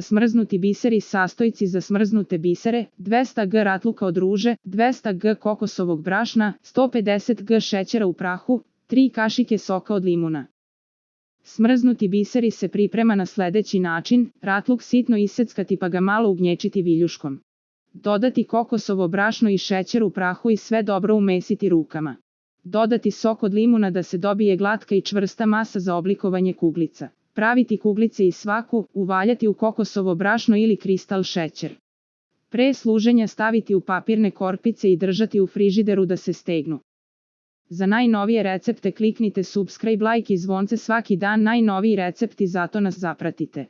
Smrznuti biseri sastojci za smrznute bisere, 200 g ratluka od ruže, 200 g kokosovog brašna, 150 g šećera u prahu, 3 kašike soka od limuna. Smrznuti biseri se priprema na sledeći način: ratluk sitno iseckati pa ga malo ugnječiti viljuškom. Dodati kokosovo brašno i šećer u prahu i sve dobro umesiti rukama. Dodati sok od limuna da se dobije glatka i čvrsta masa za oblikovanje kuglica. Praviti kuglice iz svaku, uvaljati u kokosovo brašno ili kristal šećer. Pre služenja staviti u papirne korpice i držati u frižideru da se stegnu. Za najnovije recepte kliknite subscribe, like i zvonce svaki dan, najnoviji recepti, zato nas zapratite.